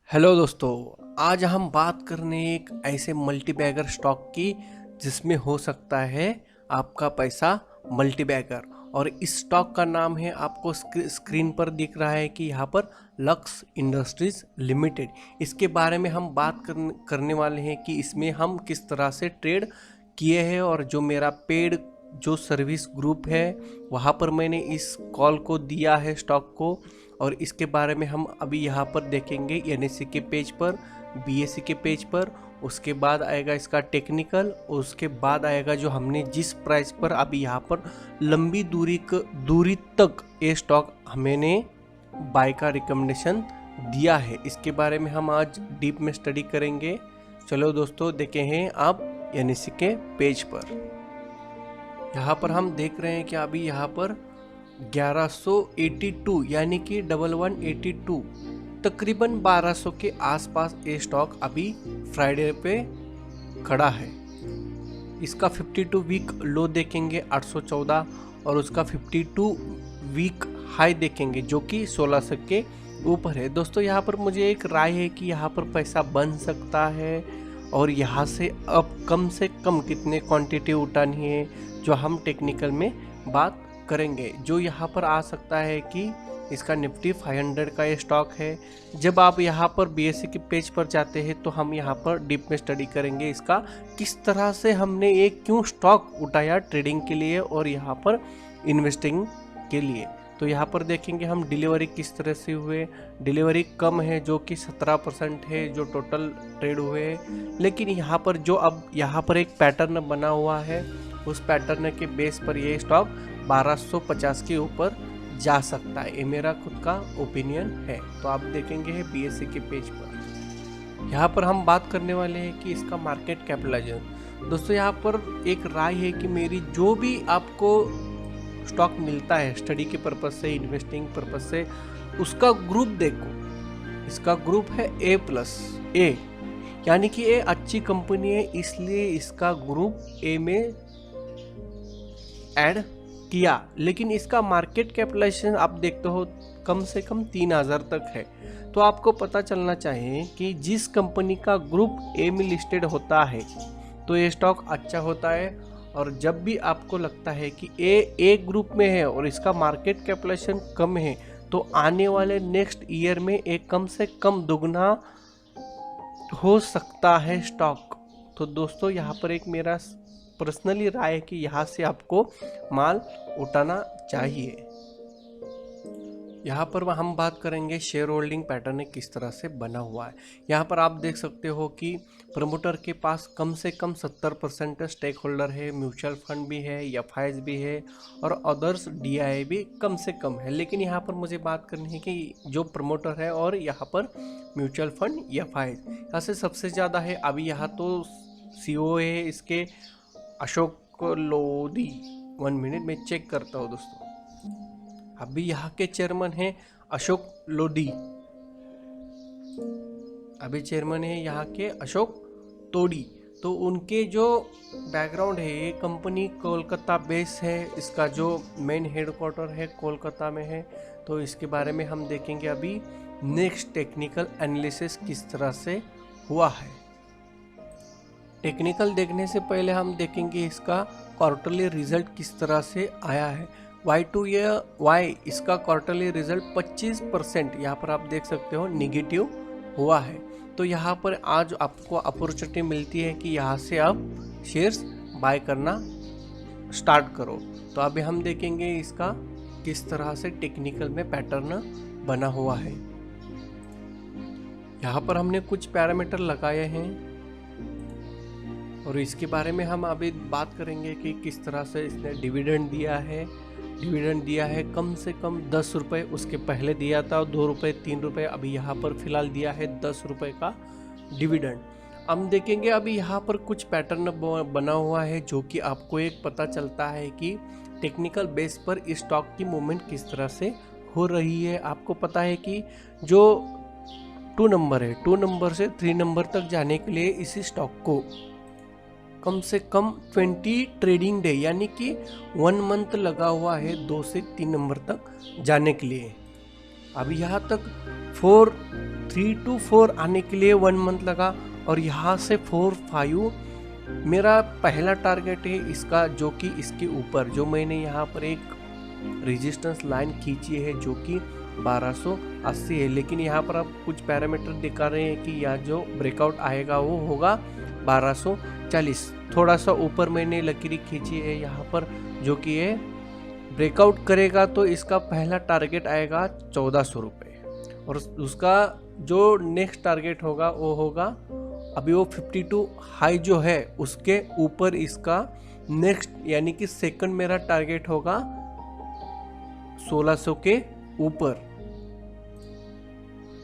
Hello दोस्तों। आज हम बात करने एक ऐसे मल्टीबैगर स्टॉक की जिसमें हो सकता है आपका पैसा मल्टीबैगर। और इस स्टॉक का नाम है, आपको स्क्रीन पर दिख रहा है कि यहाँ पर लक्स इंडस्ट्रीज लिमिटेड। इसके बारे में हम बात करने वाले हैं कि इसमें हम किस तरह से ट्रेड किए हैं, और जो मेरा पेड जो सर्विस ग्रुप है वहाँ पर मैंने इस कॉल को दिया है स्टॉक को। और इसके बारे में हम अभी यहाँ पर देखेंगे एनएससी के पेज पर, बीएससी के पेज पर। उसके बाद आएगा इसका टेक्निकल, उसके बाद आएगा जो हमने जिस प्राइस पर अभी यहाँ पर लंबी दूरी तक ये स्टॉक मैंने बाय का रिकमेंडेशन दिया है। इसके बारे में हम आज डीप में स्टडी करेंगे। चलो दोस्तों, देखे हैं आप एनएससी के पेज पर। यहाँ पर हम देख रहे हैं कि अभी यहाँ पर 1182 यानी कि 1182 तकरीबन 1200 के आसपास ये स्टॉक अभी फ्राइडे पे खड़ा है। इसका 52 वीक लो देखेंगे 814, और उसका 52 वीक हाई देखेंगे जो कि 1600 के ऊपर है। दोस्तों, यहाँ पर मुझे एक राय है कि यहाँ पर पैसा बन सकता है, और यहाँ से अब कम से कम कितने क्वांटिटी उठानी है जो हम टेक्निकल में बात करेंगे। जो यहाँ पर आ सकता है कि इसका निफ्टी 500 का ये स्टॉक है। जब आप यहाँ पर बीएससी के पेज पर जाते हैं तो हम यहाँ पर डीप में स्टडी करेंगे इसका किस तरह से हमने एक क्यों स्टॉक उठाया ट्रेडिंग के लिए और यहाँ पर इन्वेस्टिंग के लिए। तो यहाँ पर देखेंगे हम डिलीवरी किस तरह से हुए। डिलीवरी कम है जो कि 17% है जो टोटल ट्रेड हुए हैं। लेकिन यहाँ पर जो अब यहाँ पर एक पैटर्न बना हुआ है, उस पैटर्न के बेस पर ये स्टॉक 1250 के ऊपर जा सकता है। ये मेरा खुद का ओपिनियन है। तो आप देखेंगे बीएससी के पेज पर। यहाँ पर हम बात करने वाले हैं कि इसका मार्केट कैपिटलाइजेशन। दोस्तों, यहाँ पर एक राय है कि मेरी जो भी आपको स्टॉक मिलता है स्टडी के पर्पज से, इन्वेस्टिंग पर्पज से, उसका ग्रुप देखो। इसका ग्रुप है A+A, यानी कि ये अच्छी कंपनी है, इसलिए इसका ग्रुप ए में ऐड किया। लेकिन इसका मार्केट कैपिटलाइजेशन आप देखते हो कम से कम 3000 तक है। तो आपको पता चलना चाहिए कि जिस कंपनी का ग्रुप ए में लिस्टेड होता है तो ये स्टॉक अच्छा होता है। और जब भी आपको लगता है कि ए ग्रुप में है और इसका मार्केट कैपिटलाइजेशन कम है, तो आने वाले नेक्स्ट ईयर में एक कम से कम दुगना हो सकता है स्टॉक। तो दोस्तों, यहाँ पर एक मेरा पर्सनली राय है कि यहाँ से आपको माल उठाना चाहिए। यहाँ पर हम बात करेंगे शेयर होल्डिंग पैटर्न किस तरह से बना हुआ है। यहाँ पर आप देख सकते हो कि प्रमोटर के पास कम से कम 70% स्टेक होल्डर है, म्यूचुअल फंड भी है, एफआईज भी है, और अदर्स डीआई भी कम से कम है। लेकिन यहाँ पर मुझे बात करनी है कि जो प्रमोटर है और यहाँ पर म्यूचुअल फंड एफआईज यहाँ से सबसे ज़्यादा है। अभी यहाँ तो सीईओ है इसके अशोक लोधी। 1 मिनट में चेक करता हूँ दोस्तों। अभी यहाँ के चेयरमैन हैं अशोक लोधी। अभी चेयरमैन है यहाँ के अशोक तोड़ी। तो उनके जो बैकग्राउंड है, ये कंपनी कोलकाता बेस है, इसका जो मेन हेडक्वार्टर है कोलकाता में है। तो इसके बारे में हम देखेंगे अभी नेक्स्ट टेक्निकल एनालिसिस किस तरह से हुआ है। टेक्निकल देखने से पहले हम देखेंगे इसका क्वार्टरली रिजल्ट किस तरह से आया है। Y इसका क्वार्टरली रिजल्ट 25% यहाँ पर आप देख सकते हो निगेटिव हुआ है। तो यहाँ पर आज आपको अपॉर्चुनिटी मिलती है कि यहाँ से आप शेयर्स बाय करना स्टार्ट करो। तो अभी हम देखेंगे इसका किस तरह से टेक्निकल में पैटर्न बना हुआ है। यहाँ पर हमने कुछ पैरामीटर लगाए हैं और इसके बारे में हम अभी बात करेंगे कि किस तरह से इसने डिविडेंड दिया है। डिविडेंड दिया है कम से कम 10 रुपये, उसके पहले दिया था 2 रुपये 3 रुपये, अभी यहाँ पर फिलहाल दिया है 10 रुपये का डिविडेंड। हम देखेंगे अभी यहाँ पर कुछ पैटर्न बना हुआ है जो कि आपको एक पता चलता है कि टेक्निकल बेस पर इस स्टॉक की मूवमेंट किस तरह से हो रही है। आपको पता है कि जो 2 नंबर है, 2 नंबर से 3 नंबर तक जाने के लिए इसी स्टॉक को कम से कम 20 ट्रेडिंग डे यानी कि 1 मंथ लगा हुआ है 2 से 3 नंबर तक जाने के लिए। अभी यहाँ तक 3 to 4 आने के लिए 1 मंथ लगा और यहाँ से 4, 5 मेरा पहला टारगेट है इसका, जो कि इसके ऊपर जो मैंने यहाँ पर एक रेजिस्टेंस लाइन खींची है जो कि 1280 है। लेकिन यहाँ पर आप कुछ पैरामीटर दिखा रहे हैं कि यहाँ जो ब्रेकआउट आएगा वो होगा 1240। थोड़ा सा ऊपर मैंने लकीर खींची है यहाँ पर, जो कि ये ब्रेकआउट करेगा तो इसका पहला टारगेट आएगा 1400 रुपये और उसका जो नेक्स्ट टारगेट होगा वो होगा, अभी वो 52 हाई जो है उसके ऊपर इसका नेक्स्ट यानी कि सेकंड मेरा टारगेट होगा 1600 के ऊपर।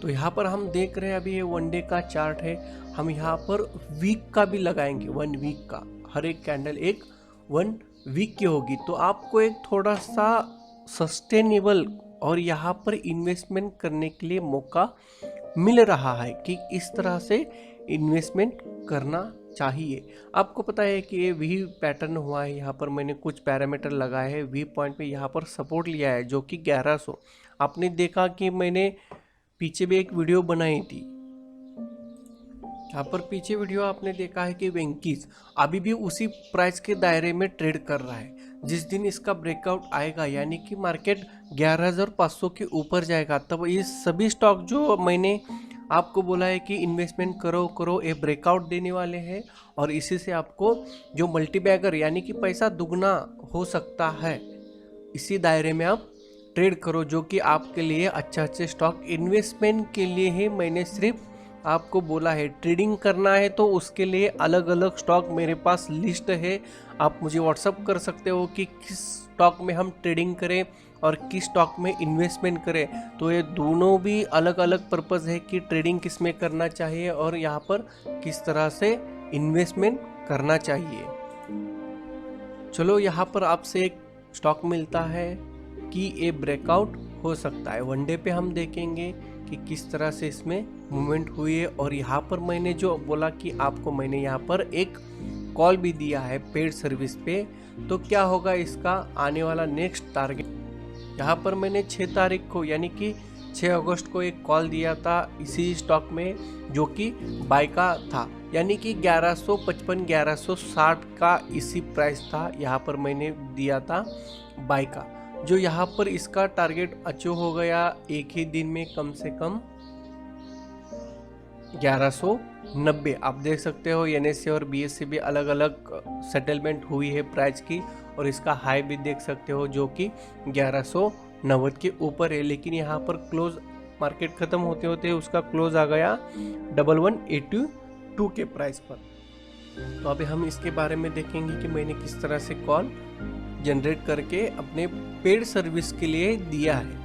तो यहाँ पर हम देख रहे हैं अभी ये 1 डे का चार्ट है, हम यहाँ पर वीक का भी लगाएंगे, 1 वीक का, हर एक कैंडल एक 1 वीक की होगी। तो आपको एक थोड़ा सा सस्टेनेबल और यहाँ पर इन्वेस्टमेंट करने के लिए मौका मिल रहा है कि इस तरह से इन्वेस्टमेंट करना चाहिए। आपको पता है कि ये वी पैटर्न हुआ है, यहाँ पर मैंने कुछ पैरामीटर लगाए हैं, वी पॉइंट पे यहाँ पर सपोर्ट लिया है जो कि 1100। आपने देखा कि मैंने पीछे भी एक वीडियो बनाई थी, यहाँ पर पीछे वीडियो आपने देखा है कि वेंकीज अभी भी उसी प्राइस के दायरे में ट्रेड कर रहा है। जिस दिन इसका ब्रेकआउट आएगा यानी कि मार्केट 11,500 के ऊपर जाएगा, तब ये सभी स्टॉक जो मैंने आपको बोला है कि इन्वेस्टमेंट करो ये ब्रेकआउट देने वाले हैं और इसी से आपको जो मल्टीबैगर यानी कि पैसा दुगना हो सकता है, इसी दायरे में आप ट्रेड करो, जो कि आपके लिए अच्छे स्टॉक इन्वेस्टमेंट के लिए है। मैंने सिर्फ आपको बोला है ट्रेडिंग करना है तो उसके लिए अलग अलग स्टॉक मेरे पास लिस्ट है, आप मुझे व्हाट्सअप कर सकते हो कि किस स्टॉक में हम ट्रेडिंग करें और किस स्टॉक में इन्वेस्टमेंट करें। तो ये दोनों भी अलग अलग पर्पस है कि ट्रेडिंग किस में करना चाहिए और यहाँ पर किस तरह से इन्वेस्टमेंट करना चाहिए। चलो यहाँ पर आपसे एक स्टॉक मिलता है कि ये ब्रेकआउट हो सकता है, 1 डे पे हम देखेंगे कि किस तरह से इसमें मूवमेंट हुई है। और यहाँ पर मैंने जो बोला कि आपको मैंने यहाँ पर एक कॉल भी दिया है पेड सर्विस पे, तो क्या होगा इसका आने वाला नेक्स्ट टारगेट। यहाँ पर मैंने 6 तारीख को यानी कि 6 अगस्त को एक कॉल दिया था इसी स्टॉक में जो कि बाय का था, यानी कि 1155 1160 का इसी प्राइस था, यहाँ पर मैंने दिया था बाय का। जो यहाँ पर इसका टारगेट अचीव हो गया एक ही दिन में कम से कम 1190। आप देख सकते हो एनएससी और बीएससी भी अलग अलग सेटलमेंट हुई है प्राइस की और इसका हाई भी देख सकते हो जो कि 1190 के ऊपर है। लेकिन यहाँ पर क्लोज मार्केट खत्म होते होते उसका क्लोज आ गया 1182 के प्राइस पर। तो अभी हम इसके बारे में देखेंगे कि मैंने किस तरह से कॉल जनरेट करके अपने पेड सर्विस के लिए दिया है।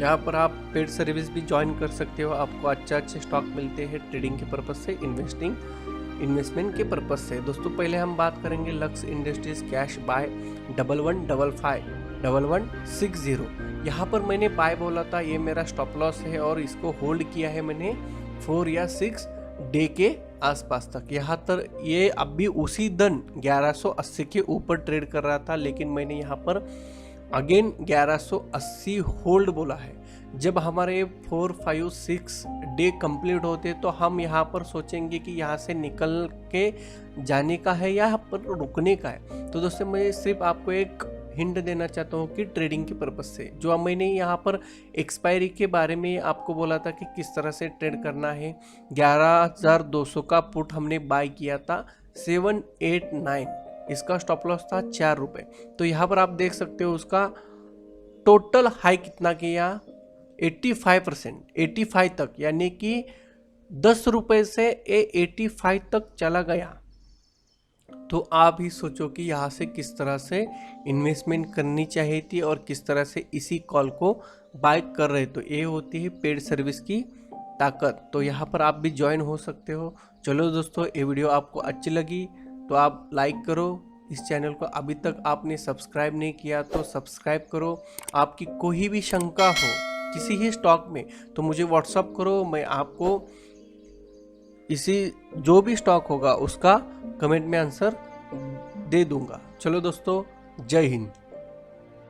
यहाँ पर आप पेड सर्विस भी ज्वाइन कर सकते हो, आपको अच्छे स्टॉक मिलते हैं ट्रेडिंग के पर्पज से, इन्वेस्टमेंट के पर्पज से। दोस्तों पहले हम बात करेंगे लक्स इंडस्ट्रीज कैश बाय 1155-1160। यहाँ पर मैंने बाय बोला था, ये मेरा स्टॉप लॉस है और इसको होल्ड किया है मैंने 4 या 6 डे के आसपास तक। यहाँ तक ये अब भी उसी दिन 1180 के ऊपर ट्रेड कर रहा था, लेकिन मैंने यहाँ पर अगेन 1180 होल्ड बोला है। जब हमारे 4, 5, 6 डे कंप्लीट होते तो हम यहाँ पर सोचेंगे कि यहाँ से निकल के जाने का है या यहाँ पर रुकने का है। तो दोस्तों मैं सिर्फ आपको एक हिंट देना चाहता हूँ कि ट्रेडिंग के पर्पज से जो मैंने यहाँ पर एक्सपायरी के बारे में आपको बोला था कि किस तरह से ट्रेड करना है, 11,200 का पुट हमने बाय किया था 789, इसका स्टॉप लॉस था 4 रुपये। तो यहाँ पर आप देख सकते हो उसका टोटल हाई कितना किया 85%, 85 तक, यानी कि 10 रुपये से 85 तक चला गया। तो आप ही सोचो कि यहाँ से किस तरह से इन्वेस्टमेंट करनी चाहिए थी और किस तरह से इसी कॉल को बाय कर रहे। तो ये होती है पेड सर्विस की ताकत। तो यहाँ पर आप भी ज्वाइन हो सकते हो। चलो दोस्तों, ये वीडियो आपको अच्छी लगी तो आप लाइक करो, इस चैनल को अभी तक आपने सब्सक्राइब नहीं किया तो सब्सक्राइब करो। आपकी कोई भी शंका हो किसी ही स्टॉक में तो मुझे व्हाट्सअप करो, मैं आपको इसी जो भी स्टॉक होगा उसका कमेंट में आंसर दे दूंगा। चलो दोस्तों, जय हिंद।